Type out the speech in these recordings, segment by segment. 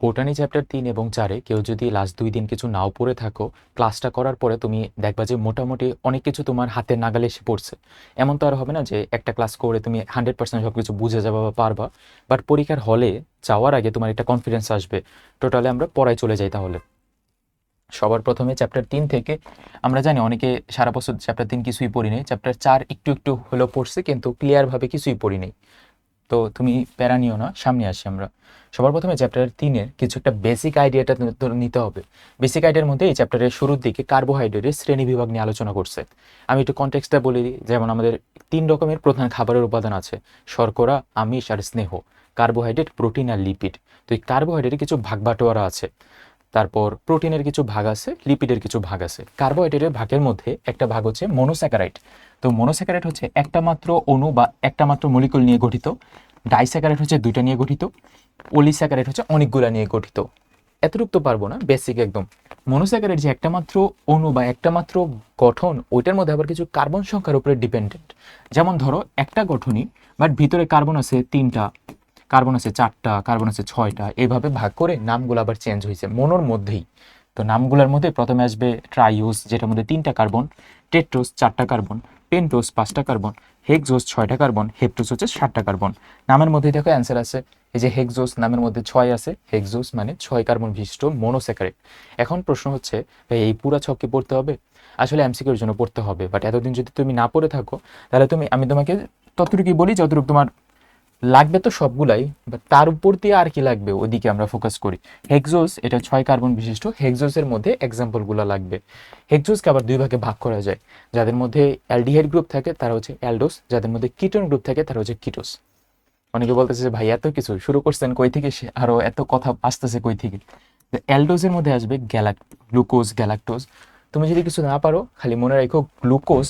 Botany chapter 3 এবং 4 কেউ যদি লাস্ট 2 দিন কিছু নাও পড়ে থাকো, ক্লাসটা করার পরে তুমি দেখবা যে মোটামুটি অনেক কিছু তোমার হাতের নাগালে এসে পড়ছে। এমন তো আর হবে না যে একটা ক্লাস করে তুমি 100% সব কিছু বুঝে যাবা বা পারবা, বাট পরীক্ষার হলে যাওয়ার আগে তোমার একটা কনফিডেন্স আসবে। টোটালি আমরা পড়ায় চলে যাই তাহলে। সবার প্রথমে চ্যাপ্টার 3 থেকে আমরা জানি অনেকে সারা বছর চ্যাপ্টার 3 কিছুই পড়ি নাই, চ্যাপ্টার 4 একটু একটু হলেও পড়ছে কিন্তু ক্লিয়ারভাবে কিছুই পড়ি নাই। তো তুমি প্যারা নিও না, সামনে আসি আমরা। সবার প্রথমে চ্যাপ্টার 3-এর কিছু একটা বেসিক আইডিয়াটা নিতে হবে। বেসিক আইডিয়ার মধ্যে এই চ্যাপ্টারের শুরুর দিকে কার্বোহাইড্রেটের শ্রেণীবিভাগ নিয়ে আলোচনা করছে। আমি একটু কনটেক্সটটা বলে দিই। যেমন আমাদের 3 রকমের প্রধান খাবারের উপাদান আছে: শর্করা, আমিষ আর স্নেহ। কার্বোহাইড্রেট, প্রোটিন আর লিপিড। তো এই কার্বোহাইড্রেটের কিছু ভাগ বাটোয়ারা আছে, তারপর প্রোটিনের কিছু ভাগ আছে, লিপিডের কিছু ভাগ আছে। কার্বোহাইড্রেটের ভাগের মধ্যে একটা ভাগ হচ্ছে মনোস্যাকারাইড। তো মনোস্যাকারাইড হচ্ছে একটা মাত্র অণু বা একটা মাত্র মলিকুল নিয়ে গঠিত। ডাইস্যাকারাইড হচ্ছে দুইটা নিয়ে গঠিত। পলিস্যাকারাইড হচ্ছে অনেকগুলা নিয়ে গঠিত। এতটুকু তো পারবো না, বেসিক একদম। মনোস্যাকারাইড যে একটা মাত্র অণু বা একটা মাত্র গঠন, ওইটার মধ্যে আবার কিছু কার্বন সংখ্যার উপরে ডিপেন্ডেন্ট। যেমন ধরো একটা গঠনই, বাট ভিতরে কার্বন আছে 3টা, কার্বন আছে 4টা, কার্বন আছে 6টা, এভাবে ভাগ করে নামগুলো আবার চেঞ্জ হয়েছে মনোর মধ্যেই। তো নামগুলোর মধ্যে প্রথমে আসবে ট্রাইওস, যেটার মধ্যে 3টা কার্বন, টেট্রোস 4টা কার্বন, পেন্টোস 5টা কার্বন, হেক্সোস 6টা কার্বন, হেপ্টোস হচ্ছে 7টা কার্বন। নামের মধ্যেই দেখো অ্যান্সার আছে। এই যে হেক্সোস, নামের মধ্যে 6 আছে, হেক্সোস মানে 6 কার্বন বিশিষ্ট মনোস্যাকারাইড। এখন প্রশ্ন হচ্ছে, ভাই এই পুরা ছককে পড়তে হবে? আসলে এমসিকিউর জন্য পড়তে হবে, বাট এতদিন যদি তুমি না পড়ে থাকো তাহলে আমি তোমাকে ততটুকুই বলি যতটুকু তোমার লাগবে। তো সবগুলাই, বাট তার উপর দিয়ে আর কি লাগবে ওইদিকে আমরা ফোকাস করি। হেক্সোস এটা 6 কার্বন বিশিষ্ট। হেক্সোসের মধ্যে এক্সাম্পলগুলো লাগবে। হেক্সোসকে আবার দুই ভাগে ভাগ করা যায়। যাদের মধ্যে অ্যালডিহাইড গ্রুপ থাকে তারা হচ্ছে অ্যালডোস, যাদের মধ্যে কিটোন গ্রুপ থাকে তারা হচ্ছে কিটোস। অনেকে বলতেছে যে ভাই এত কিছু শুরু করছেন কই থেকে, আরো এত কথা আসতেছে কই থেকে। অ্যালডোসের মধ্যে আসবে গ্লুকোজ, গ্যালাক্টোজ। তুমি যদি কিছু না পারো খালি মনে রাখো গ্লুকোজ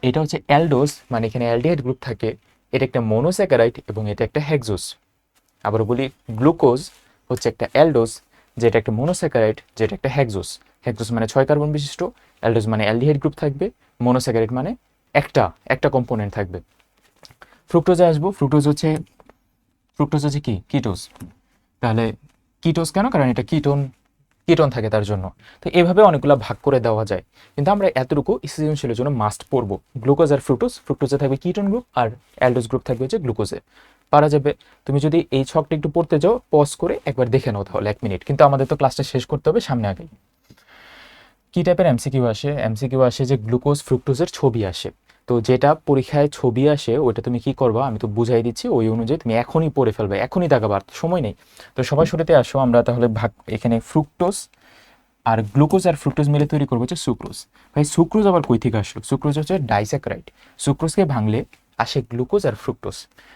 এটা হচ্ছে অ্যালডোস, মানে এখানে অ্যালডিহাইড গ্রুপ থাকে। এটা একটা মনোস্যাকারাইড এবং এটা একটা হেক্সোস। আবার বলি, গ্লুকোজ হচ্ছে একটা অ্যালডোস, যেটা একটা মনোস্যাকারাইড, যেটা একটা হেক্সোস। হেক্সোস মানে 6 কার্বন বিশিষ্ট, অ্যালডোস মানে অ্যালডিহাইড গ্রুপ থাকবে, মনোস্যাকারাইড মানে একটা একটা কম্পোনেন্ট থাকবে। ফ্রুক্টোজে আসবো। ফ্রুক্টোজ হচ্ছে কি কিটোজ। তাহলে কিটোজ কেন? কারণ এটা কিটোন কিটোন থাকে তার জন্য। তো এভাবে অনেকগুলো ভাগ করে দেওয়া যায়, কিন্তু আমরা এতটুকু সৃজনশীলের জন্য মাস্ট পড়বো। গ্লুকোজ আর ফ্রুক্টোজে থাকবে কিটোন গ্রুপ, আর অ্যালডোজ গ্রুপ থাকবে হচ্ছে গ্লুকোজে। পারা যাবে। তুমি যদি এই ছকটা একটু পড়তে যাও, পজ করে একবার দেখে নাও তাহলে 1 মিনিট, কিন্তু আমাদের তো ক্লাসটা শেষ করতে হবে সামনে আগেই। কি টাইপের এমসিকিউ আসে? এমসিকিউ আসে যে গ্লুকোজ ফ্রুক্টোজের ছবি আসে। তো যেটা পরীক্ষায় ছবি আসে ওইটা তুমি কি করবা আমি তো বুঝাই দিচ্ছি, ওই অনুযায়ী তুমি এখনই পড়ে ফেলবে, এখনই তাকাবার সময় নেই। তো সবাই শুরুতে আসো, আমরা তাহলে ভাগ এখানে ফ্রুক্টোজ আর গ্লুকোজ আর ফ্রুক্টোজ মিলে তৈরি করবো হচ্ছে সুক্রোজ। ভাই সুক্রোজ আবার কই থেকে আসলো? সুক্রোজ হচ্ছে ডাইস্যাকারাইড। সুক্রোজকে ভাঙলে আসে গ্লুকোজ আর ফ্রুক্টোজ।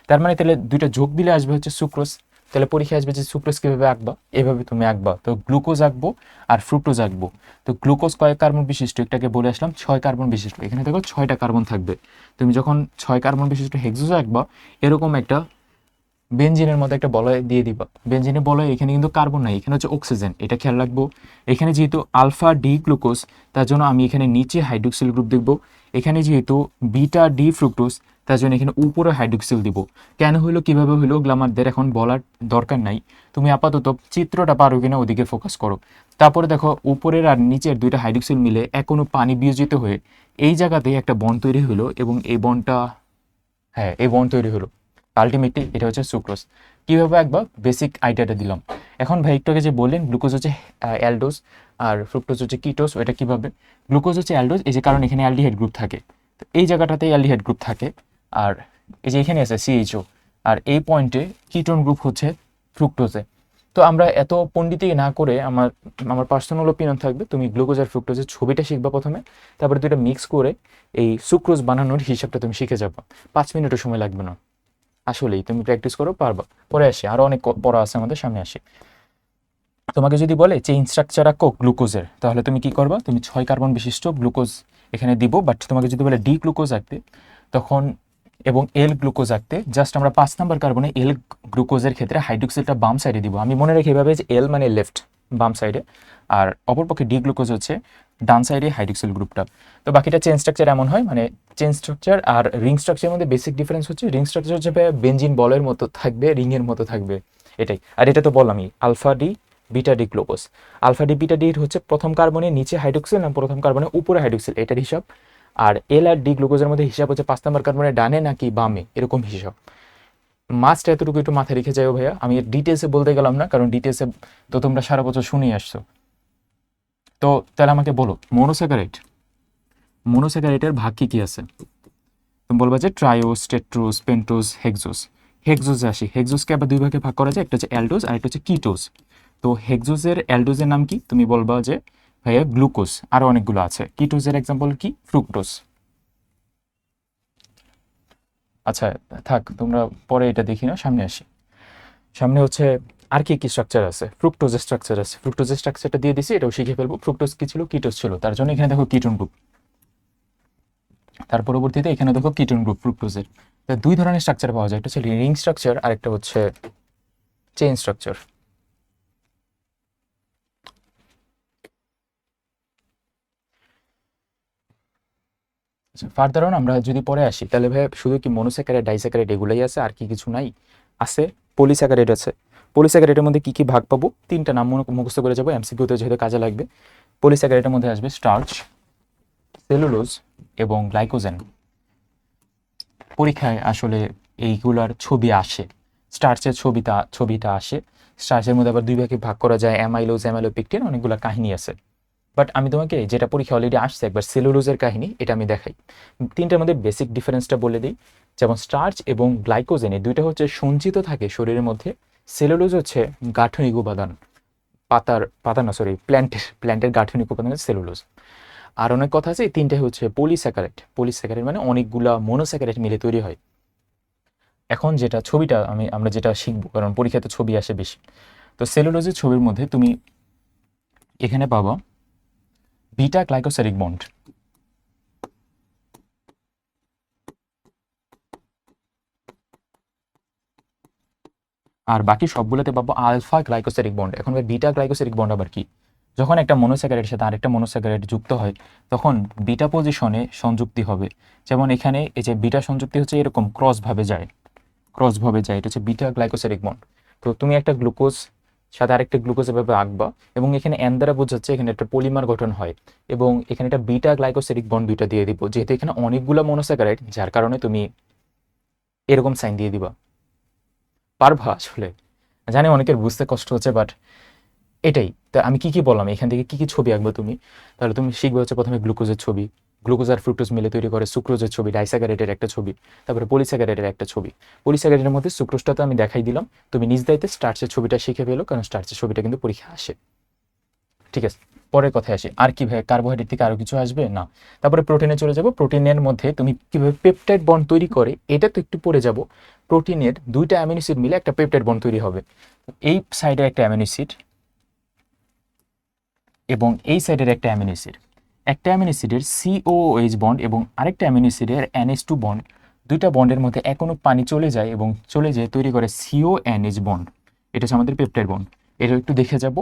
তার মানে তাহলে দুইটা যোগ দিলে আসবে হচ্ছে সুক্রোজ। তাহলে পরীক্ষায় আসবে যে সুক্রোজ কীভাবে আঁকবা, এভাবে তুমি আঁকবা। তো গ্লুকোজ আঁকবো আর ফ্রুক্টোজ আঁকবো। তো গ্লুকোজ কয় কার্বন বিশিষ্ট? একটাকে বলে আসলাম 6 কার্বন বিশিষ্ট। এখানে দেখো 6টা কার্বন থাকবে। তুমি যখন 6 কার্বন বিশিষ্ট হেক্সোজ আঁকবা, এরকম একটা বেনজিনের মতো একটা বলয় দিয়ে দিবা। বেনজিনের বলয় এখানে কিন্তু কার্বন নাই, এখানে হচ্ছে অক্সিজেন, এটা খেয়াল রাখবো। এখানে যেহেতু আলফা ডি গ্লুকোজ, তার জন্য আমি এখানে নিচে হাইড্রোক্সিল গ্রুপ দেখবো। এখানে যেহেতু বিটা ডি ফ্রুক্টোজ, তার জন্য এখানে উপরে হাইড্রোক্সিল দিব। কেন হইলো কিভাবে হইলো গ্লামারদের এখন বলার দরকার নাই, তুমি আপাতত চিত্রটা পারো কিনা ওদিকে ফোকাস করো। তারপরে দেখো উপরের আর নিচের দুইটা হাইড্রোক্সিল মিলে এখনো পানি বিয়োজিত হয়ে এই জায়গাতে একটা বন্ড তৈরি হলো, এবং এই বন্ডটা, হ্যাঁ এই বন্ড তৈরি হলো। আলটিমেটলি এটা হচ্ছে সুক্রোজ। কীভাবে একবার বেসিক আইডিয়াটা দিলাম। এখন ভাই একটু আগে যে বললেন গ্লুকোজ হচ্ছে অ্যালডোজ আর ফ্রুক্টোজ হচ্ছে কিটোজ, ওইটা কীভাবে? গ্লুকোজ হচ্ছে অ্যালডোজ, এই যে কারণ এখানে অ্যালডিহাইড গ্রুপ থাকে, তো এই জায়গাটাতে অ্যালডিহাইড গ্রুপ থাকে। আর এই যে এখানে আছে সিএইচও, আর এই পয়েন্টে কিটোন গ্রুপ হচ্ছে ফ্রুক্টোজে। তো আমরা এত পণ্ডিতি না করে আমার আমার পার্সোনাল ওপিনিয়ন থাকবে, তুমি গ্লুকোজ আর ফ্রুক্টোজের ছবিটা শিখবা প্রথমে, তারপরে দুইটা মিক্স করে এই সুক্রোজ বানানোর হিসাবটা তুমি শিখে যাবা। 5 মিনিটও সময় লাগবে না। আসলেই তুমি প্র্যাকটিস করো, পারবা। পরে আসি, আরো অনেক পড়া আছে আমাদের, সামনে আসি। তোমাকে যদি বলে চেইন স্ট্রাকচার আঁকো গ্লুকোজের, তাহলে তুমি কি করবা? তুমি 6 কার্বন বিশিষ্ট গ্লুকোজ এখানে দিব, বাট তোমাকে যদি বলে ডি গ্লুকোজ আঁকতে তখন, এবং এল গ্লুকোজ আঁকতে, জাস্ট আমরা 5 নাম্বার কার্বনে এল গ্লুকোজের ক্ষেত্রে হাইড্রোক্সিলটা বাম সাইডে দিব। আমি মনে রাখি এভাবে যে এল মানে লেফট, বাম সাইডে, আর অপরপক্ষে ডি গ্লুকোজ হচ্ছে ডান সাইডে হাইড্রোক্সিল গ্রুপটা। তো বাকিটা চেন স্ট্রাকচার এমন হয়, মানে চেন স্ট্রাকচার আর রিং স্ট্রাকচারের মধ্যে বেসিক ডিফারেন্স হচ্ছে রিং স্ট্রাকচার হচ্ছে বেঞ্জিন বলের মতো থাকবে, রিংয়ের মতো থাকবে, এটাই। আর এটা তো বললামই, alpha D beta D glucose. Alpha D beta D হচ্ছে প্রথম কার্বনের নিচে হাইড্রোক্সিল না প্রথম কার্বনের উপরে হাইড্রোক্সিল, এটার হিসাব। আর এল আর ডি গ্লুকোজের মধ্যে হিসাব হচ্ছে 5 নম্বর কার্বনের ডানে নাকি বামে, এরকম হিসাব। মাস্ট এতটুকু একটু মাথায় রেখে যাও ভাইয়া, আমি ডিটেলসে বলতে গেলাম না, কারণ ডিটেলসে তো তোমরা সারা বছর শুনেই আসছো। তো তাহলে আমাকে বলো মনোস্যাকারাইড, মনোস্যাকারাইডের ভাগ কি কি আছে? তুমি বলবা যে ট্রাইওস, টেট্রোস, পেন্টোস, হেক্সোস। হেক্সোসে আসি, হেক্সোসকে আবার দুই ভাগে ভাগ করা যায়, একটা হচ্ছে অ্যালডোজ আর একটা হচ্ছে কিটোজ। তো হেক্সোসের অ্যালডোজের নাম কি? তুমি বলবা যে ভাইয়া গ্লুকোজ, আরও অনেকগুলো আছে। কিটোজের এক্সাম্পল কি? ফ্রুক্টোজ। আচ্ছা থাক, তোমরা পরে এটা দেখি না, সামনে আসি। সামনে হচ্ছে আর কি কি স্ট্রাকচার আছে? ফ্রুক্টোজের স্ট্রাকচার আছে, ফ্রুক্টোজের স্ট্রাকচারটা দিয়ে দিছি, এটাও শিখে ফেলবো। ফ্রুক্টোজ কি ছিল? কিটোজ ছিল, তার জন্য এখানে দেখো কিটোন গ্রুপ। তার পরবর্তীতে এখানে দেখো কিটোন গ্রুপ ফ্রুক্টোজের। তো দুই ধরনের স্ট্রাকচার পাওয়া যায়, একটা হচ্ছে রিং স্ট্রাকচার আর একটা হচ্ছে চেইন স্ট্রাকচার। আচ্ছা ফার্দার অন আমরা যদি পরে আসি, তাহলে ভাই শুধু কি মনোস্যাকারাইড, ডাইস্যাকারাইড এগুলাই আছে, আর কি কিছু নাই? আছে, পলিস্যাকারাইড আছে। পলিস্যাকারাইডের মধ্যে কি কি ভাগ পাবো? তিনটা নাম মুখস্থ করে যাবো, এমসিকিউতে যেহেতু কাজে লাগবে। পলিস্যাকারাইডের মধ্যে আসবে স্টার্চ, সেলুলোজ এবং গ্লাইকোজেন। পরীক্ষায় আসলে এইগুলার ছবি আসে, স্টার্চের ছবিটা আসে। স্টার্চের মধ্যে আবার দুই ভাগে ভাগ করা যায়, অ্যামাইলোজ, অ্যামাইলোপেকটিন, অনেকগুলো কাহিনী আছে। বাট আমি তোমাকে যেটা পরীক্ষা অলরেডি আসছে একবার সেলুলোজের কাহিনী, এটা আমি দেখাই। তিনটার মধ্যে বেসিক ডিফারেন্সটা বলে দিই। যেমন স্টার্চ এবং গ্লাইকোজেন এই দুইটা হচ্ছে সঞ্চিত থাকে শরীরের মধ্যে। সেলুলোজ হচ্ছে গাঠনিক উপাদান, পাতা না সরি প্ল্যান্টের গাঠনিক উপাদান হচ্ছে সেলুলোজ। আর অনেক কথা আছে, এই তিনটে হচ্ছে পলিস্যাকারাইড। পলিস্যাকারাইড মানে অনেকগুলা মনোস্যাকারাইড মিলে তৈরি হয়। এখন যেটা ছবিটা আমরা যেটা শিখবো, কারণ পরীক্ষাতে ছবি আসে বেশি। তো সেলুলোজের ছবির মধ্যে তুমি এখানে পাবা বিটা গ্লাইকোসাইরিক বন্ড, আর বাকি সবগুলোতে পাবো আলফা গ্লাইকোসাইরিক বন্ড। এখন বিটা গ্লাইকোসাইরিক বন্ড আবার কি? যখন একটা মনোস্যাকারাইডের সাথে আরেকটা মনোস্যাকারাইড যুক্ত হয়, তখন বিটা পজিশনে সংযুক্তি হবে। যেমন এখানে এই যে বিটা সংযুক্তি হচ্ছে এরকম ক্রসভাবে যায়, এটা হচ্ছে বিটা গ্লাইকোসাইরিক বন্ড। তো তুমি একটা গ্লুকোজ সাথে আরেকটা গ্লুকোজ এভাবে আঁকবা, এবং এখানে এন দ্বারা বোঝাচ্ছে এখানে একটা পলিমার গঠন হয়, এবং এখানে একটা বিটা গ্লাইকোসাইরিক বন্ড দুইটা দিয়ে দিব, যেহেতু এখানে অনেকগুলো মনোস্যাকারাইড, যার কারণে তুমি এরকম সাইন দিয়ে দিবা। পারবা আসলে? জানি অনেকের বুঝতে কষ্ট হচ্ছে, বাট এটাই। তা আমি কি কি বললাম, এখান থেকে কি কি ছবি আঁকবো তুমি? তাহলে তুমি শিখবে হচ্ছে প্রথমে গ্লুকোজের ছবি, গ্লুকোজ আর ফ্রুক্টোজ মিলে তৈরি করে সুক্রোজের ছবি, ডাইস্যাকারাইডের একটা ছবি, তারপরে পলিস্যাকারাইডের একটা ছবি। পলিস্যাকারাইডের মধ্যে সুক্রোজটা তো আমি দেখাই দিলাম, তুমি নিজ দায়িত্বে স্টার্চের ছবিটা শিখে ফেলো, কারণ স্টার্চের ছবিটা কিন্তু পরীক্ষা আসে। ঠিক আছে, পরের কথায় আসি। আর কি ভাই, কার্বোহাইড্রেট থেকে আরো কিছু আসবে না? তারপরে প্রোটিনে চলে যাব। প্রোটিনের মধ্যে তুমি কিভাবে পেপটাইড বন্ড তৈরি করে, এটা তো একটু পড়ে যাব। প্রোটিনের দুইটা অ্যামিনো অ্যাসিড মিলে একটা পেপটাইড বন্ড তৈরি হবে। এই সাইডে একটা অ্যামিনো অ্যাসিড এবং এই সাইডের একটা অ্যামিনো অ্যাসিড, একটা অ্যামিনো অ্যাসিডের COOH বন্ড এবং আরেকটা অ্যামিনো অ্যাসিডের NH2 বন্ড, দুইটা বন্ডের মধ্যে এক অণু পানি চলে যায় এবং চলে যেয়ে তৈরি করে CONH বন্ড। এটা হচ্ছে আমাদের পেপটাইড বন্ড। এটা একটু দেখে যাব।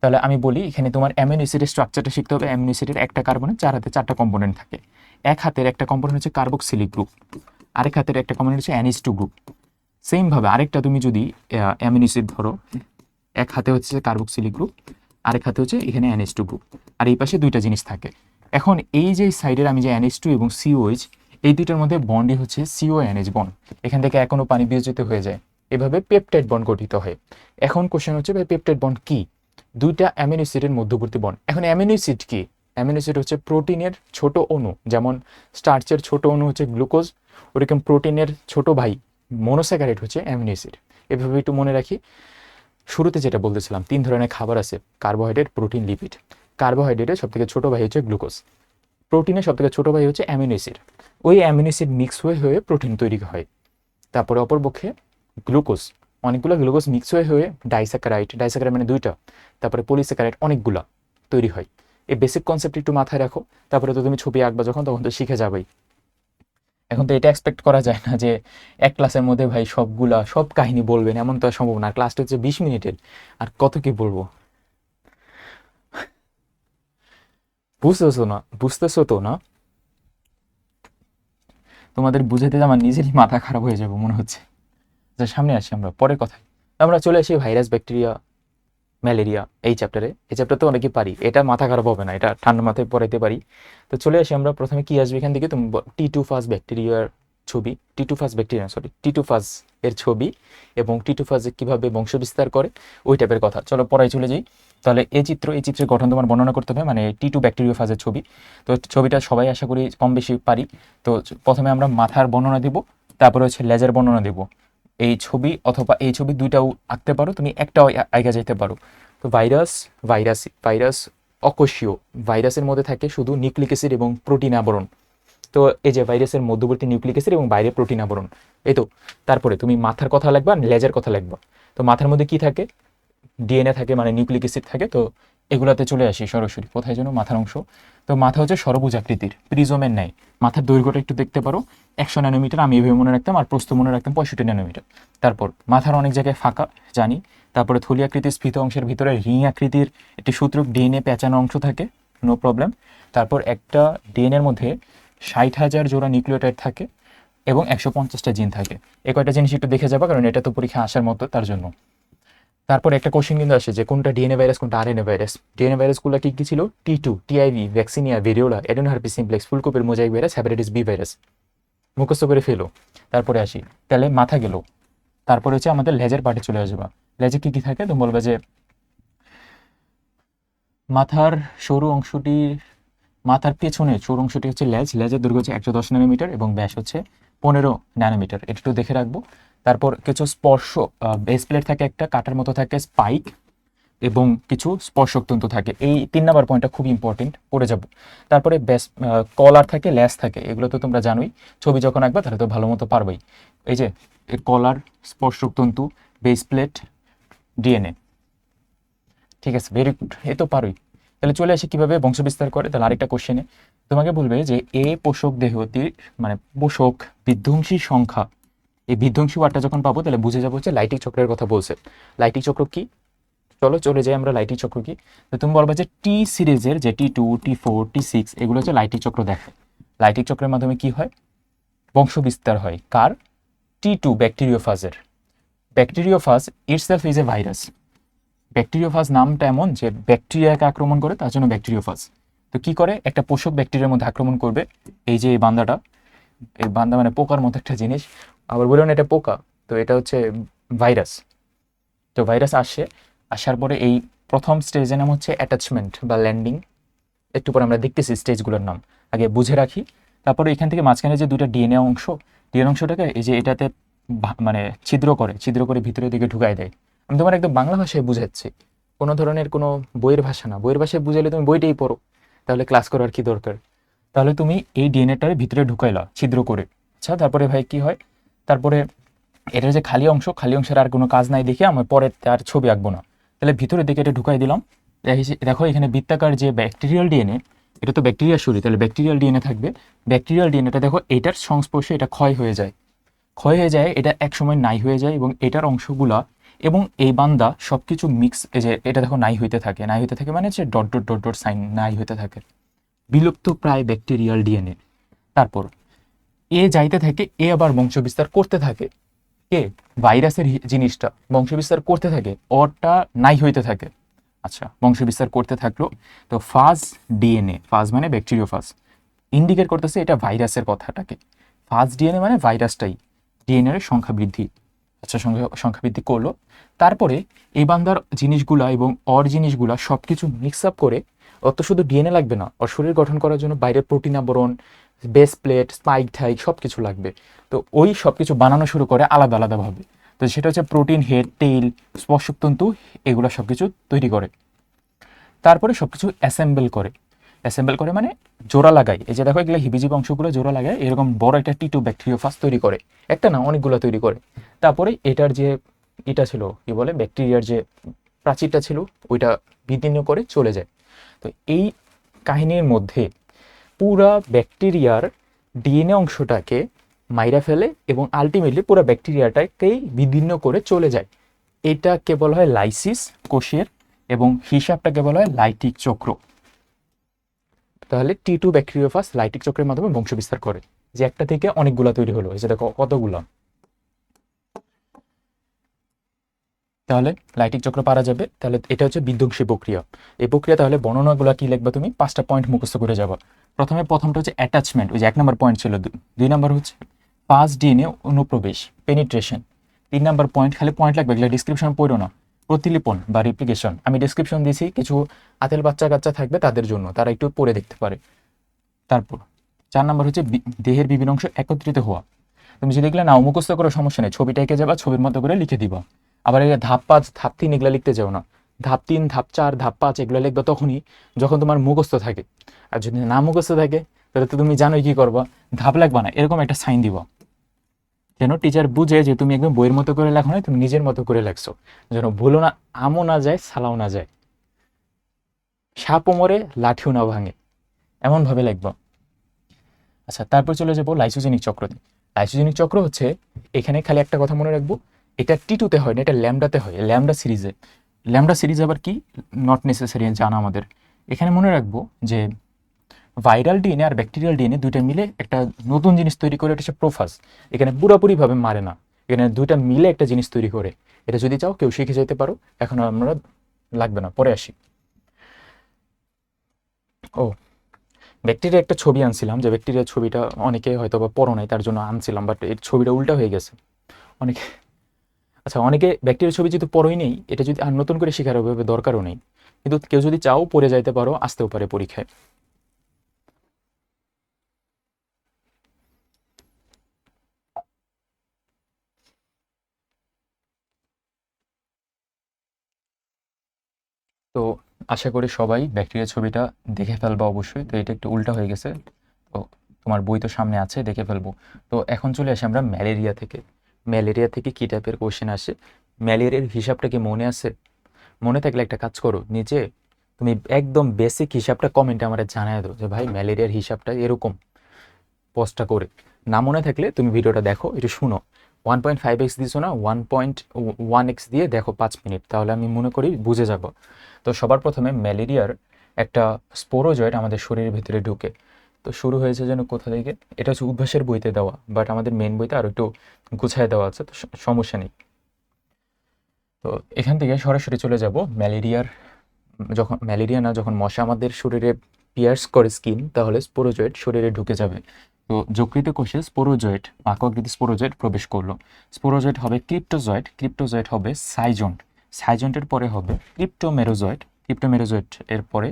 তাহলে আমি বলি, এখানে তোমার অ্যামিনো অ্যাসিডের স্ট্রাকচারটা শিখতে হবে। অ্যামিনো অ্যাসিডের একটা কার্বনে চার হাতে চারটা কম্পোনেন্ট থাকে। এক হাতের একটা কম্পোনেন্ট হচ্ছে কার্বক্সিলিক গ্রুপ, আরেক হাতের একটা কম্পোনেন্ট হচ্ছে NH2 গ্রুপ। সেমভাবে আরেকটা তুমি যদি অ্যামিনো অ্যাসিড ধরো, এক হাতে হচ্ছে কার্বক্সিলিক গ্রুপ, আরেক হাতে হচ্ছে এখানে NH2 গ্রুপ, আর এই পাশে দুইটা জিনিস থাকে। এখন এই যে সাইডের আমি যে NH2 এবং COH, এই দুইটার মধ্যে বন্ডই হচ্ছে CONH বন্ড। এখান থেকে এখনো পানি বিয়োজিত হয়ে যায়, এভাবে পেপটাইড বন্ড গঠিত হয়। এখন কোশ্চেন হচ্ছে ভাই পেপটাইড বন্ড কি? দুইটা অ্যামিনো অ্যাসিডের মধ্যবর্তী বন্ড। এখন অ্যামিনো অ্যাসিড কি? অ্যামিনো অ্যাসিড হচ্ছে প্রোটিনের ছোট অণু, যেমন স্টার্চের ছোট অণু হচ্ছে গ্লুকোজ, ওরকম প্রোটিনের ছোট ভাই মনোস্যাকারাইড হচ্ছে অ্যামিনো অ্যাসিড। এভাবে একটু মনে রাখি। শুরুতে যেটা বলতেছিলাম, তিন ধরনের খাবার আছে, কার্বোহাইড্রেট, প্রোটিন, লিপিড। কার্বোহাইড্রেটের সব থেকে ছোট ভাই হচ্ছে গ্লুকোজ, প্রোটিনের সব থেকে ছোট ভাই হচ্ছে অ্যামিনো অ্যাসিড। ওই অ্যামিনো অ্যাসিড মিক্স হয়ে হয়ে প্রোটিন তৈরি হয়। তারপরে অপরপক্ষে গ্লুকোজ, অনেকগুলো গ্লুকোজ মিক্স হয়ে হয়ে ডাইস্যাকারাইড, ডাইস্যাকারাইড মানে দুইটা, তারপরে পলিস্যাকারাইড অনেকগুলা তৈরি হয়। এই বেসিক কনসেপ্ট একটু মাথায় রাখো, তারপরে তো তুমি ছবি আঁকবা যখন, তখন তো শিখে যাবেই। এখন তো এটা এক্সপেক্ট করা যায় না যে এক ক্লাসের মধ্যে ভাই সব কাহিনী বলবেন, এমন তো আর সম্ভব না। ক্লাসটা হচ্ছে 20 মিনিটের, আর কত কি বলবো? বুঝতেছো তো না? তোমাদের বুঝাতে আমার নিজেরই মাথা খারাপ হয়ে যাবে মনে হচ্ছে। সামনে আসি আমরা পরের কথায়। আমরা চলে আসি ভাইরাস, ব্যাকটেরিয়া, ম্যালেরিয়া এই চ্যাপ্টারে, এই চ্যাপ্টার তো অনেকেই পারি, এটা মাথা খারাপ হবে না, এটা ঠান্ডা মাথায় পড়াইতে পারি। তো চলে আসি আমরা, প্রথমে কি আসবে এখান থেকে, তুমি টি2ফাস ব্যাকটেরিয়ার ছবি, টি2ফাস ব্যাকটেরিয়া সরি টি2ফাস এর ছবি এবং টি2ফাস কীভাবে বংশবিস্তার করে ওই টাইপের কথা। চলো পড়াই চলে যাই। তাহলে এই চিত্রের গঠন তোমার বর্ণনা করতে হবে, মানে টি2 ব্যাকটেরিওফাজের ছবি। তো ছবিটা সবাই আশা করি কম বেশি পারি। তো প্রথমে আমরা মাথার বর্ণনা দিব, তারপরে হচ্ছে লেজের বর্ণনা দিব। এই ছবি অথবা এই ছবি দুইটাও আঁকতে পারো, তুমি একটাও আঁকা যেতে পারো। তো ভাইরাস অকোষীয়, ভাইরাসের মধ্যে থাকে শুধু নিউক্লিক অ্যাসিড এবং প্রোটিন আবরণ। তো এই যে ভাইরাসের মধ্যবর্তী নিউক্লিক অ্যাসিড এবং বাইরে প্রোটিন আবরণ, এই তো। তারপরে তুমি মাথার কথা লিখবা, লেজের কথা লিখবা। তো মাথার মধ্যে কি থাকে, ডিএনএ থাকে, মানে নিউক্লিক অ্যাসিড থাকে। তো এগুলাতে চলে আসি সরাসরি, কোথায় যেন মাথার অংশ। তো মাথা হচ্ছে সরবুজ আকৃতির, প্রিজমের ন্যায়। মাথার দৈর্ঘ্যটা একটু দেখতে পারো, 100 ন্যানোমিটার, আমি এভাবে মনে রাখতাম, আর প্রস্থ মনে রাখতাম 65 ন্যানোমিটার। তারপর মাথার অনেক জায়গায় ফাঁকা জানি। তারপরে থলি আকৃতির স্ফীত অংশের ভিতরে রিং আকৃতির একটি সূত্রক ডিএনএ পেঁচানো অংশ থাকে, নো প্রবলেম। তারপর একটা ডিএনএর মধ্যে 60,000 জোড়া নিউক্লিওটাইড থাকে এবং 150টা জিন থাকে। এই কয়টা জিনিস একটু দেখে যাবা, কারণ এটা তো পরীক্ষা আসার মতো, তার জন্য। তারপর একটা কোশ্চেন কিন্তু আসে যে কোনটা ডিএনএ ভাইরাস, কোনটা আরএনএ ভাইরাস। ডিএনএ ভাইরাসগুলো কি কি ছিল, T two, TIV, vaccinia, variola, adeno herpes simplex, ফুলকপির mosaic virus, hepatitis B virus. মুখস্থ করে ফেলো। তারপরে আসি, তাহলে মাথা গেল। তারপরে হচ্ছে আমাদের লেজের পার্টে চলে আসবা। লেজে কি কি থাকে, তুমি বলবে যে মাথার সরু অংশটি, মাথার পেছনে সরু অংশটি হচ্ছে লেজ। লেজের দৈর্ঘ্য হচ্ছে 110 ন্যানোমিটার এবং ব্যাস হচ্ছে 15 ন্যানোমিটার, এটা একটু দেখে রাখবো। তারপর কিছু স্পর্শ, বেস প্লেট থাকে একটা, কাটার মতো থাকে স্পাইক, এবং কিছু স্পর্শক তন্তু থাকে। এই 3 নাম্বার পয়েন্টটা খুব ইম্পর্টেন্ট, পড়ে যাব। তারপরে বেস কলার থাকে, ল্যাস থাকে, এগুলো তো তোমরা জানোই, ছবি যখন আঁকবা তাহলে তো ভালো মতো পারবেই। এই যে কলার, স্পর্শক তন্তু, বেস প্লেট, ডিএনএ, ঠিক আছে, ভেরি গুড, এ তো পারোই। তাহলে চলে আসি কীভাবে বংশবিস্তার করে। তাহলে আরেকটা কোশ্চেনে তোমাকে বলবে যে এ পোষক দেহটির, মানে পোষক বিধ্বংসী সংখ্যা, এই বিধ্বংসী ওয়ার্ডটা যখন পাবো তাহলে বুঝে যাবো হচ্ছে লাইটিক চক্রের কথা বলছে। লাইটিক চক্র কি, চলো চলে যাই আমরা লাইটিক চক্র কি। তো তুমি বলবা যে টি সিরিজের যে টি2, টি4, টি6 এগুলো হচ্ছে লাইটিক চক্র দেখায়। লাইটিক চক্রের মাধ্যমে কি হয়, বংশবিস্তার হয়। কার, টি2 ব্যাকটেরিওফাজের। Bacteriophage itself is a virus. Bacteriophage নামটা এমন যে ব্যাকটেরিয়াকে আক্রমণ করে, তার জন্য ব্যাকটেরিওফাজ। তো কি করে, একটা পোষক ব্যাকটেরিয়ার মধ্যে আক্রমণ করবে। এই যে এই বান্দাটা, এই বান্দা মানে পোকার মতো একটা জিনিস, আবার বলুন এটা পোকা, তো এটা হচ্ছে ভাইরাস। তো ভাইরাস আসার পরে এই প্রথম স্টেজের নাম হচ্ছে অ্যাটাচমেন্ট বা ল্যান্ডিং। একটু পরে আমরা দেখতেছি স্টেজগুলোর নাম, আগে বুঝে রাখি। তারপরে এখান থেকে মাঝখানে যে দুইটা ডিএনএ অংশ, ডিএনএ অংশটাকে এই যে এটাতে মানে ছিদ্র করে ভিতরের দিকে ঢুকাই দেয়। আমি তোমার একদম বাংলা ভাষায় বুঝাচ্ছি, কোনো ধরনের কোনো বইয়ের ভাষা না। বইয়ের ভাষায় বুঝাইলে তুমি বইটাই পড়ো, তাহলে ক্লাস করার কি দরকার। তাহলে তুমি এই ডিএনএটার ভিতরে ঢুকাইলা ছিদ্র করে। আচ্ছা, তারপরে ভাই কি হয়, তারপরে এটার যে খালি অংশ, খালি অংশের আর কোনো কাজ নাই দেখে আমার পরে তার ছবি আঁকবো না। তাহলে ভিতরের দিকে এটা ঢুকাই দিলাম। দেখো এখানে বৃত্তাকার যে ব্যাকটেরিয়াল ডিএনএ, এটা তো ব্যাকটেরিয়া শুরু, তাহলে ব্যাকটেরিয়াল ডিএনএ থাকবে। ব্যাকটেরিয়াল ডিএনএটা দেখো এটার সংস্পর্শে এটা ক্ষয় হয়ে যায়, এটা একসময় নাই হয়ে যায়, এবং এটার অংশগুলা এবং এই বান্দা সব কিছু মিক্স, এই যে এটা দেখো নাই হইতে থাকে মানে হচ্ছে dot dot dot dot sign নাই হইতে থাকে, বিলুপ্ত প্রায় ব্যাকটেরিয়াল ডিএনএ। তারপর এ যাইতে থাকে, এ আবার বংশবিস্তার করতে থাকে। কে, ভাইরাসের জিনিসটা বংশবিস্তার করতে থাকে, অরটা নাই হইতে থাকে। আচ্ছা, বংশবিস্তার করতে থাকলো। তো ফাজ ডিএনএ, ফাজ মানে ব্যাকটেরিওফাজ, ইন্ডিকেট করতেছে এটা ভাইরাসের কথাটাকে। ফাজ ডিএনএ মানে ভাইরাসটাই, ডিএনএর সংখ্যা বৃদ্ধি। আচ্ছা, সংখ্যা বৃদ্ধি করলো। তারপরে এই বান্দার জিনিসগুলা এবং অর জিনিসগুলা সব কিছু মিক্স আপ করে, অত শুধু ডিএনএ লাগবে না, ওর শরীর গঠন করার জন্য বাইরের প্রোটিন আবরণ, বেস প্লেট, স্পাইক ঠাইক সব কিছু লাগবে। তো ওই সব কিছু বানানো শুরু করে আলাদা আলাদাভাবে। তো সেটা হচ্ছে প্রোটিন, হেড, টেইল, স্পর্শক তন্তু, এগুলো সব কিছু তৈরি করে। তারপরে সব কিছু অ্যাসেম্বল করে মানে জোড়া লাগায়। এই যে দেখো এগুলো হিবিজিবি অংশগুলো জোড়া লাগায়, এরকম বড় একটা টি2 ব্যাকটেরিওফাজ তৈরি করে, একটা না অনেকগুলো তৈরি করে। তারপরে এটার যে এটা ছিল কি বলে, ব্যাকটেরিয়ার যে প্রাচীরটা ছিল ওইটা বিদীর্ণ করে চলে যায়। তো এই কাহিনীর মধ্যে পুরা ব্যাকটেরিয়ার ডিএনএ অংশটাকে মাইরা ফেলে এবং আলটিমেটলি পুরো ব্যাকটেরিয়াটাকেই বিদীর্ণ করে চলে যায়। এটাকে বলা হয় লাইসিস কোষের, এবং হিসাবটাকে বলা হয় লাইটিক চক্র। তাহলে টি2 ব্যাকটেরিওফাজ লাইটিক চক্রের মাধ্যমে বংশবিস্তার করে, যে একটা থেকে অনেকগুলা তৈরি হলো, এই যে দেখো কতগুলা। তাহলে লাইটিক চক্র পারা যাবে। তাহলে এটা হচ্ছে বিধ্বংসী প্রক্রিয়া। এই প্রক্রিয়া তাহলে বর্ণনাগুলো কি লিখবা তুমি? 5টা পয়েন্ট মুখস্থ করে যাবা। প্রথমটা হচ্ছে অ্যাটাচমেন্ট, ওই যে 1 নম্বর পয়েন্ট ছিল। 2 নম্বর হচ্ছে ফার্স্ট ডিএনএ অনুপ্রবেশ, পেনিট্রেশন। 3 নম্বর পয়েন্ট, খালি পয়েন্ট লাগবে, এগুলো ডিসক্রিপশন পড়ো না। প্রতিলিপন বা রিপ্লিকেশন, আমি ডিসক্রিপশন দিয়েছি, কিছু আতেল বাচ্চা কাচ্চা থাকবে তাদের জন্য, তারা একটু পড়ে দেখতে পারে। তারপর 4 নম্বর হচ্ছে দেহের বিভিন্ন অংশ একত্রিত হওয়া। তুমি যদি এগুলো নাও মুখস্থ করো সমস্যা নেই, ছবিটা এঁকে যাবা, ছবির মতো করে লিখে দিবা। আবার এই ধাপ 5 ধাপ 3 এগুলো লিখতে যাও না। ধাপ 3 ধাপ 4 ধাপ 5 এগুলো লিখবা তখনই যখন তোমার মুখস্থ থাকে। আর যদি না মুখস্থ থাকে তাহলে তো তুমি জানোই কি করবা, ধাপ লাগবা না, এরকম একটা সাইন দিবা, যেন টিচার বুঝে যে তুমি একদম বইয়ের মতো করে লেখো না, তুমি নিজের মতো করে লেখছো, যেন ভুলও না, আমও না যায়, সালাও না যায়, সাপও মরে লাঠিও না ভাঙে, এমনভাবে লিখবা। আচ্ছা, তারপর চলে যাবো লাইসোজেনিক চক্রতে। লাইসোজেনিক চক্র হচ্ছে, এখানে খালি একটা কথা মনে রাখবো, এটা টি2তে হয় না, এটা ল্যামডাতে হয়, ল্যামডা সিরিজে। ল্যামডা সিরিজ আবার কি, নট নেসেসারি জানা আমাদের। এখানে মনে রাখবো যে ভাইরাল ডিএনএ আর ব্যাকটেরিয়াল ডিএনএ দুইটা মিলে একটা নতুন জিনিস তৈরি করে, এটা হচ্ছে প্রোফাজ। এখানে পুরোপুরিভাবে মারে না, এখানে দুইটা মিলে একটা জিনিস তৈরি করে। এটা যদি চাও কেউ শিখে যেতে পারো, এখন আমরা লাগবে না, পরে আসি। ও, ব্যাকটেরিয়া একটা ছবি আনছিলাম, যে ব্যাকটেরিয়ার ছবিটা অনেকে হয়তো বা পড়ো নাই, তার জন্য আনছিলাম, বাট এর ছবিটা উল্টা হয়ে গেছে অনেকে। আচ্ছা, অনেকে ব্যাকটেরিয়ার ছবি যেহেতু পড়োই নেই, এটা যদি আর নতুন করে শেখার ওভাবে দরকারও নেই, কিন্তু কেউ যদি চাও পড়ে যাইতে পারো, আসতেও পারে পরীক্ষায়। তো আশা করি সবাই ব্যাকটেরিয়ার ছবিটা দেখে ফেলবো অবশ্যই। তো এটা একটু উল্টা হয়ে গেছে, তো তোমার বই তো সামনে আছে, দেখে ফেলবো। তো এখন চলে আসি আমরা ম্যালেরিয়া থেকে। ম্যালেরিয়া থেকে কী টাইপের কোশ্চেন আসে, ম্যালেরিয়ার হিসাবটা কি মনে আছে? মনে থাকলে একটা কাজ করো, নিচে তুমি একদম বেসিক হিসাবটা কমেন্টে আমার জানায় দাও, যে ভাই ম্যালেরিয়ার হিসাবটা এরকম, পোস্টটা করে। না মনে থাকলে তুমি ভিডিওটা দেখো, একটু শুনো। 1.5x দিছো না, 1.1x দিয়ে দেখো 5 মিনিট, তাহলে আমি মনে করি বুঝে যাব। তো সবার প্রথমে ম্যালেরিয়ার একটা স্পোরোজয়েড আমাদের শরীরের ভিতরে ঢুকে। তো শুরু হয়েছে যেন কোথা থেকে, এটা হচ্ছে উদ্ভাসের বইতে দেওয়া, বাট আমাদের মেন বইতে আরও একটু গুছায় দেওয়া আছে, তো সমস্যা নেই। তো এখান থেকে সরাসরি চলে যাব ম্যালেরিয়ার। যখন ম্যালেরিয়া না, যখন মশা আমাদের শরীরে পিয়ার্স করে স্কিন, তাহলে স্পোরোজয়েড শরীরে ঢুকে যাবে। তো যকৃত কোষে স্পোরোজয়েড, আকৃতি স্পোরোজয়েড প্রবেশ করলো। স্পোরোজয়েড হবে ক্রিপ্টোজয়েড, ক্রিপ্টোজয়েড হবে সাইজন্ট, সাইজন্টের পরে হবে ক্রিপ্টোমেরোজয়েড, ক্রিপ্টোমেরোজয়েড এর পরে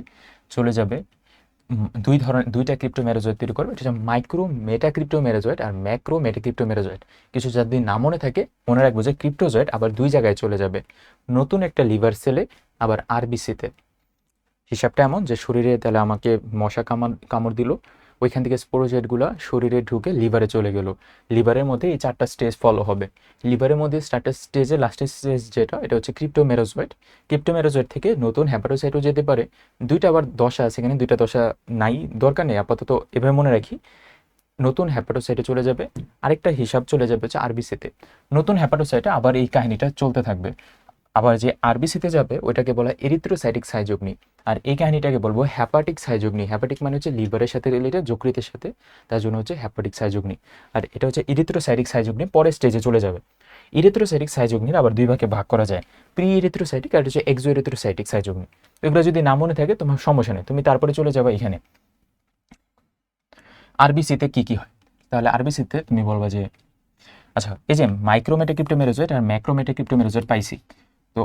চলে যাবে দুইটা ক্রিপ্টোমেরোজয়েড তৈরি করবে, এটা হচ্ছে মাইক্রো মেটাক্রিপ্টোমেরোজয়েড আর ম্যাক্রো মেটাক্রিপ্টোমেরোজয়েড। কিছু যদি না মনে থাকে, মনে রাখবো যে ক্রিপ্টোজয়েড আবার দুই জায়গায় চলে যাবে, নতুন একটা লিভার সেলে, আবার আরবিসিতে। হিসাবটা এমন যে শরীরে তাহলে আমাকে মশা কামড় দিল, ওইখান থেকে স্পোরোজয়েডগুলো শরীরে ঢুকে লিভারে চলে গেল। লিভারের মধ্যে এই 4টা স্টেজ ফলো হবে। লিভারের মধ্যে স্টার্টার স্টেজে লাস্টের স্টেজ যেটা, এটা হচ্ছে ক্রিপ্টোমেরোজয়েড। ক্রিপ্টোমেরোজয়েড থেকে নতুন হ্যাপাটোসাইটও যেতে পারে। দুইটা আবার দশা আছে এখানে, দুইটা দশা নাই, দরকার নেই আপাতত, এভাবে মনে রাখি। নতুন হ্যাপাটোসাইটে চলে যাবে, আরেকটা হিসাব চলে যাবে হচ্ছে আরবিসিতে। নতুন হ্যাপাটোসাইটে আবার এই কাহিনীটা চলতে থাকবে। আবার যে আরবিসিতে যাবে ওইটাকে বলা হয় এরিথ্রোসাইটিক সাইজগ্নি, আর এই কাহিনীটাকে বলবো হ্যাপাটিক সাইজগ্নি। হ্যাপাটিক মানে হচ্ছে লিভারের সাথে রিলেটেড, যকৃতের সাথে, তার জন্য হচ্ছে হ্যাপাটিক সাইজগ্নি। আর এটা হচ্ছে ইরিথ্রোসাইটিক সাইজগ্নি, পরের স্টেজে চলে যাবে। ইরিথ্রোসাইটিক সাইজগ্নির আবার দুই ভাগে ভাগ করা যায়, প্রি ইরিথ্রোসাইটিক আর হচ্ছে এক্সো ইরিথ্রোসাইটিক সাইজগ্নি। এগুলো যদি না মনে থাকে তোমার সমস্যা নেই, তুমি তারপরে চলে যাবে এখানে আরবিসিতে কি কি হয়। তাহলে আরবিসিতে তুমি বলবা যে, আচ্ছা এই যে মাইক্রোমেটাক্রিপ্টোমেরোজয়েড আর ম্যাক্রোমেটাক্রিপ্টোমেরোজয়েড পাইছি, তো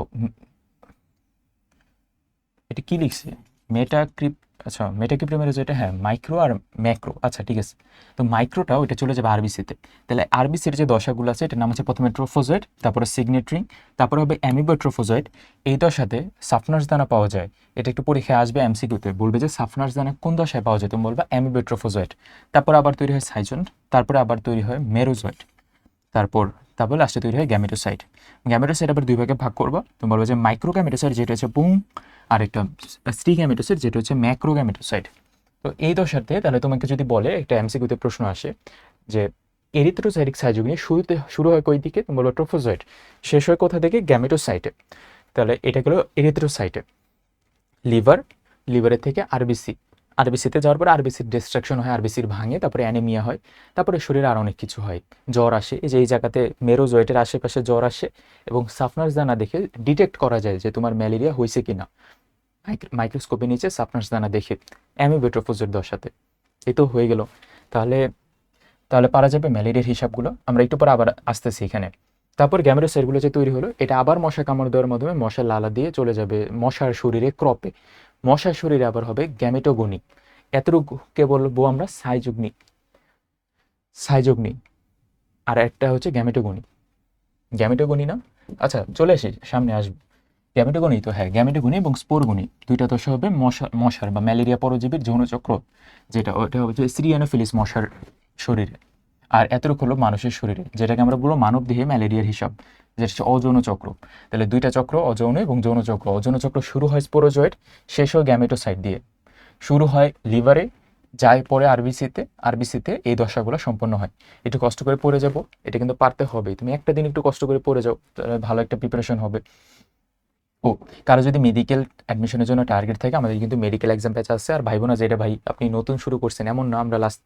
এটা কি লিখছে, মেটাক্রিপ, আচ্ছা মেটাক্রিপ্টোমেরোজয়েড, এটা হ্যাঁ মাইক্রো আর ম্যাক্রো, আচ্ছা ঠিক আছে। তো মাইক্রোটা ওইটা চলে যাবে আরবিসিতে। তাহলে আরবিসির যে দশাগুলো আছে, এটার নাম হচ্ছে প্রথমে ট্রোফোজয়েড, তারপরে সিগনেট্রিং, তারপরে হবে অ্যামিবোট্রোফোজয়েড। এই দশাতে সাফনার্স দানা পাওয়া যায়। এটা একটু পরীক্ষায় আসবে এমসিকিউতে, বলবে যে সাফনার্স দানা কোন দশায় পাওয়া যায়, তুমি বলবা অ্যামিবোট্রোফোজয়েড। তারপর আবার তৈরি হয় সাইজন্ট, তারপরে আবার তৈরি হয় মেরোজয়েড, তারপর তারপর লাস্টে তৈরি হয় গ্যামেটোসাইট। গ্যামেটোসাইট আবার দুই ভাগে ভাগ করবো, তুমি বলবো যে মাইক্রো গ্যামেটোসাইট যেটা হচ্ছে বুম, আর একটা স্ত্রী গ্যামেটোসাইট যেটা হচ্ছে ম্যাক্রো গ্যামেটোসাইট। তো এই দশাতে তাহলে তোমাকে যদি বলে, একটা এমসিকিউতে প্রশ্ন আসে যে এরিথ্রোসাইটিক সাইজগ্নি শুরু হয় কই দিকে, তুমি বলবো ট্রোফোজয়েড, শেষ হয় কোথা থেকে, গ্যামেটোসাইটে। তাহলে এটা গেলো এরিথ্রোসাইটে। লিভারের থেকে আরবিসি, আরবিসিতে যাওয়ার পরে আরবিসির ডিস্ট্রাকশন হয়, আরবিসির ভাঙে, তারপরে অ্যানিমিয়া হয়, তারপরে শরীরে আর অনেক কিছু হয়, জ্বর আসে। এই যে এই জায়গাতে মেরোজয়েটের আশেপাশে জ্বর আসে এবং সাফনার্স দানা দেখে ডিটেক্ট করা যায় যে তোমার ম্যালেরিয়া হয়েছে কিনা মাইক্রোস্কোপের নিচে সাফনার্স দানা দেখে অ্যামিবেট্রোফোজের দশাতে। এই তো হয়ে গেল। তাহলে তাহলে পারা যাবে ম্যালেরিয়ার হিসাবগুলো, আমরা একটু পরে আবার আসতেছি এখানে। তারপর গ্যামেটোসাইটগুলো যে তৈরি হলো, এটা আবার মশা কামড় দেওয়ার মাধ্যমে মশার লালা দিয়ে চলে যাবে মশার শরীরে ক্রপে। মশার শরীরে আবার হবে গ্যামেটোগনি। এতটুকুকে বলবো আমরা সাইজগ্নি। সাইজগ্নি আর একটা হচ্ছে গ্যামেটোগনি। গ্যামেটোগনি না, আচ্ছা চলে আসি, সামনে আসবে। গ্যামেটোগনি তো হ্যাঁ, গ্যামেটোগনি এবং স্পোরগনি দুইটা দশা হবে মশার বা ম্যালেরিয়া পরজীবীর যৌনচক্র, যেটা ওটা হচ্ছে সিরিয়ানোফিলিস মশার শরীরে। আর এতটুকু হলো মানুষের শরীরে, যেটাকে আমরা বলবো মানব দেহে ম্যালেরিয়ার হিসাব, যেটা হচ্ছে অযৌন চক্র। তাহলে দুইটা চক্র, অযৌন এবং যৌন চক্র। অযৌন চক্র শুরু হয় স্পোরোজয়েড, শেষ হয় গ্যামেটোসাইট দিয়ে। শুরু হয় লিভারে, যায় পরে আরবিসিতে, আরবিসিতে এই দশাগুলো সম্পন্ন হয়। একটু কষ্ট করে পড়ে যাব, এটা কিন্তু পারতে হবেই। তুমি একটা দিন একটু কষ্ট করে পড়ে যাও, তাহলে ভালো একটা প্রিপারেশন হবে। ও, কারো যদি মেডিকেল অ্যাডমিশনের জন্য টার্গেট থাকে, আমাদের কিন্তু মেডিকেল এক্সাম ব্যাচ আছে। আর ভাইবো না যে এটা ভাই আপনি নতুন শুরু করছেন, এমন না, আমরা লাস্ট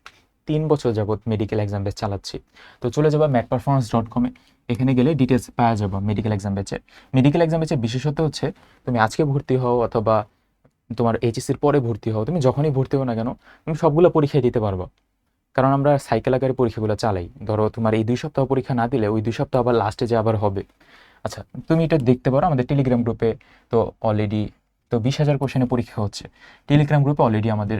3 বছর যাবত মেডিকেল এক্সাম ব্যাচ চালাচ্ছি। তো চলে যাবো medperformance.com-এ, এখানে গেলে ডিটেলস পাওয়া যাবো মেডিকেল এক্সাম ব্যাচে। মেডিকেল এক্সাম ব্যাচের বিশেষত হচ্ছে তুমি আজকে ভর্তি হও অথবা তোমার এইচএসসির পরে ভর্তি হও, তুমি যখনই ভর্তি হও না কেন, তুমি সবগুলো পরীক্ষায় দিতে পারবো। কারণ আমরা সাইকেল আকারে পরীক্ষাগুলো চালাই। ধরো তোমার এই 2 সপ্তাহ পরীক্ষা না দিলে ওই 2 সপ্তাহ আবার লাস্টে যে আবার হবে। আচ্ছা, তুমি এটা দেখতে পারো আমাদের টেলিগ্রাম গ্রুপে। তো অলরেডি তো 20,000 কোশ্চেনে পরীক্ষা হচ্ছে। টেলিগ্রাম গ্রুপে অলরেডি আমাদের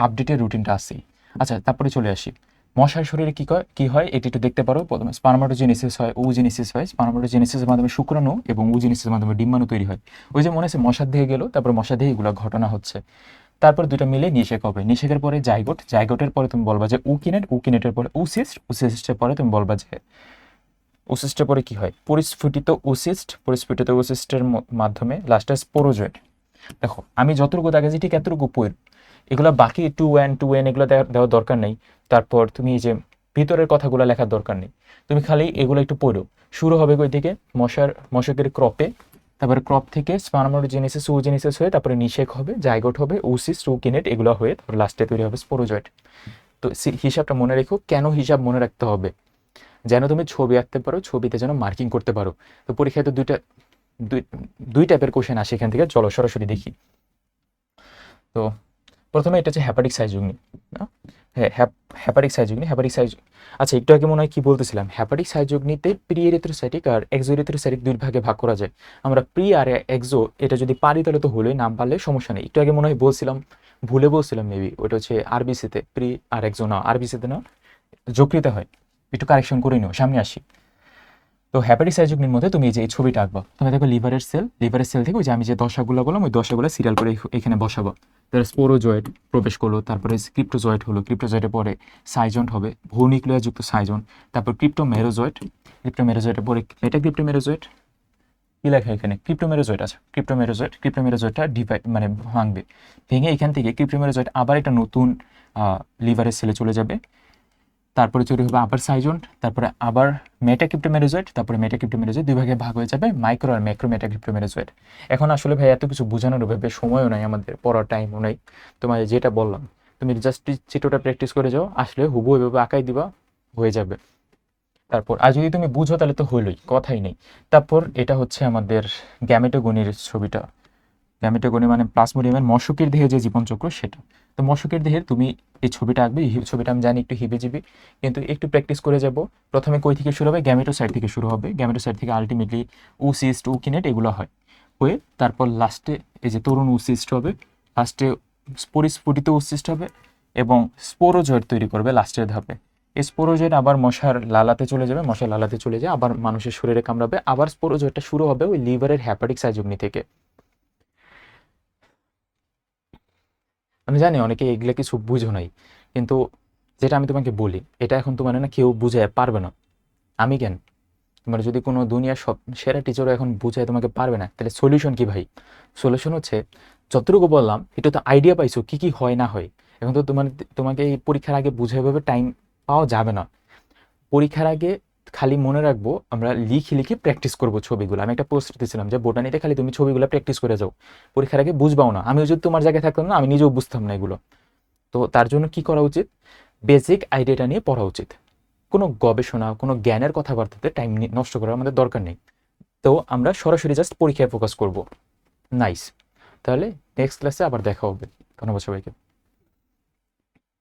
আপডেটের রুটিনটা আছেই। আচ্ছা, তারপরে চলে আসি মশার শরীরে কী হয় এটি একটু দেখতে পারো। প্রথমে স্পার্মাটোজেনেসিস হয়, ওজেনেসিস হয়। স্পার্মাটোজেনেসিসের মাধ্যমে শুক্রাণু এবং ওজেনেসিসের মাধ্যমে ডিম্বাণু তৈরি হয়। ওই যে মনে আছে মশার দেহে গেল, তারপর মশার দেহে এগুলো ঘটনা হচ্ছে। তারপর দুটো মিলে নিষেক হবে। নিষেকের পরে জাইগোট, জাইগোটের পরে তুমি বলবা যে উকিনেট, উকিনেটের পরে উসিস্ট, উসিস্টের পরে তুমি বলবা যে ওসিস্টের পরে কি হয় পরিস্ফুটিত ওসিস্ট, পরিস্ফুটিত ওসিস্টের মাধ্যমে লাস্টে স্পোরোজয়েড। দেখো আমি যতটুকু দেখাচ্ছি ঠিক এতটুকু পড়, এগুলো বাকি 2N এগুলো দেওয়ার দরকার নেই। তারপর তুমি এই যে ভিতরের কথাগুলো লেখার দরকার নেই, তুমি খালি এগুলো একটু পড়ো। শুরু হবে কই থেকে, মশকের ক্রপে, তারপরে ক্রপ থেকে স্পার্মাটোজেনেসিস, ওজেনেসিস হয়ে তারপরে নিষেক হবে, জাইগোট হবে, ওসিস্ট, উকিনেট এগুলো হয়ে তারপর লাস্টে তৈরি হবে স্পোরোজয়েড। তো হিসাবটা মনে রেখো। কেন হিসাব মনে রাখতে হবে? যেন তুমি ছবি আঁকতে পারো, ছবিতে যেন মার্কিং করতে পারো। তো পরীক্ষায় তো দুই টাইপের কোশ্চেন আসে এখান থেকে, চলো সরাসরি দেখি। তো প্রথমে এটা হচ্ছে হ্যাপাটিক সাইজগ্নি। হ্যাঁ, হ্যাপাটিক সাইজগ্নি, হ্যাপাটিক সাইজ। আচ্ছা, একটু আগে মনে হয় কি বলতেছিলাম, হ্যাপাটিক সাইজগ্নিতে প্রি এরিথ্রোসাইটিক আর এক্সো এরিথ্রোসাইটিক দুই ভাগে ভাগ করা যায়। আমরা প্রি আর এক্সো এটা যদি পারি তাহলে তো হলোই, নাম পারলে সমস্যা নেই। একটু আগে মনে হয় বলছিলাম, ভুলে বলছিলাম মেবি, ওটা হচ্ছে আরবিসিতে প্রি আর এক্সো না, আরবিসিতে না, যকৃতে হয়। একটু কারেকশন করে নিও, সামনে আসি। তো হ্যাপাটিক সাইজগ্নির মধ্যে তুমি এই যে এই ছবিটা আঁকবা, তুমি দেখো লিভারের সেল থেকে ওই যে আমি যে দশাগুলো বললাম ওই দশাগুলো সিরিয়াল করে এখানে বসাবো। তারপরে স্পোরোজয়েড প্রবেশ করলো, তারপরে ক্রিপ্টোজয়েড হলো, ক্রিপ্টোজয়েডের পরে সাইজন্ট হবে, ভৌনিউক্লিয়াস যুক্ত সাইজন্ট, তারপর ক্রিপ্টোমেরোজয়েড, ক্রিপ্টোমেরোজয়েডের পরে মেটাক্রিপ্টোমেরোজয়েড। কি লেখা এখানে? ক্রিপ্টোমেরোজয়েড আছে, ক্রিপ্টোমেরোজয়েডটা ডিভাইড মানে ভাঙবে, ভেঙে এখান থেকে ক্রিপ্টোমেরোজয়েড আবার একটা নতুন লিভারের সেলে চলে যাবে। তারপরে তৈরি হবে আবার সাইজন্ট, তারপরে আবার মেটাক্রিপ্টোমেরোজয়েড, তারপরে মেটাক্রিপ্টোমেরোজয়েড দুই ভাগে ভাগ হয়ে যাবে, মাইক্রো আর ম্যাক্রো মেটাক্রিপ্টোমেরোজয়েড। এখন আসলে ভাই এত কিছু বোঝানোর ভাবে সময়ও নাই, আমাদের পড়ার টাইমও নাই। তোমার যেটা বললাম তুমি জাস্ট চিত্রটা প্র্যাকটিস করে যাও, আসলে হুবহু এভাবে আঁকাই দিবা, হয়ে যাবে। তারপর আর যদি তুমি বুঝো তাহলে তো হইলই, কথাই নেই। তারপর এটা হচ্ছে আমাদের গ্যামেটোগনির ছবিটা। গ্যামেটোগনি মানে প্লাজমোডিয়ামের মশকের দেহে যে জীবনচক্র সেটা। তো মশকের দেহের তুমি এই ছবিটা আঁকবে, এই ছবিটা আমি জানি একটু হিবেজিবি, কিন্তু একটু প্র্যাকটিস করে যাব। প্রথমে কই থেকে শুরু হবে? গ্যামেটোসাইট থেকে শুরু হবে। গ্যামেটোসাইট থেকে আলটিমেটলি ওসিস্ট, ওকিনেট এগুলো হয়, হয়ে তারপর লাস্টে এই যে তরুণ ওসিস্ট হবে, লাস্টে পরিস্ফুটিত ওসিস্ট হবে এবং স্পোরোজয়েড তৈরি করবে লাস্টের ধাপে। এই স্পোরোজয়েড আবার মশার লালাতে চলে যাবে, মশার লালাতে চলে যায় আবার মানুষের শরীরে কামড়াবে, আবার স্পোরোজয়েডটা শুরু হবে ওই লিভারের হ্যাপাটিক সাইজগ্নি থেকে। আমি জানি অনেকে এগুলো কিছু বুঝো নাই, কিন্তু যেটা আমি তোমাকে বলি এটা এখন তোমার না কেউ বুঝায় পারবে না। আমি কেন, তোমার যদি কোনো দুনিয়ার সব সেরা টিচারও এখন বুঝায় তোমাকে পারবে না, তাহলে সলিউশন কি ভাই? সলিউশন হচ্ছে যতটুকু বললাম এটা তো আইডিয়া পাইছো কি কি হয় না হয়। এখন তো তোমাকে এই পরীক্ষার আগে বুঝাই ভাবে টাইম পাওয়া যাবে না। পরীক্ষার আগে খালি মনে রাখবো আমরা লিখে লিখে প্র্যাকটিস করবো ছবিগুলো। আমি একটা পোস্ট দিয়েছিলাম যে বোটানিতে খালি তুমি ছবিগুলো প্র্যাকটিস করে যাও, পরীক্ষার আগে বুঝবাও না। আমিও যদি তোমার জায়গায় থাকতাম না, আমি নিজেও বুঝতাম না এগুলো। তো তার জন্য কি করা উচিত, বেসিক আইডিয়াটা নিয়ে পড়া উচিত। কোনো গবেষণা, কোনো জ্ঞানের কথাবার্তাতে টাইম নষ্ট করার আমাদের দরকার নেই। তো আমরা সরাসরি জাস্ট পরীক্ষায় ফোকাস করব। নাইস। তাহলে নেক্সট ক্লাসে আবার দেখা হবে। ধন্যবাদ সবাইকে।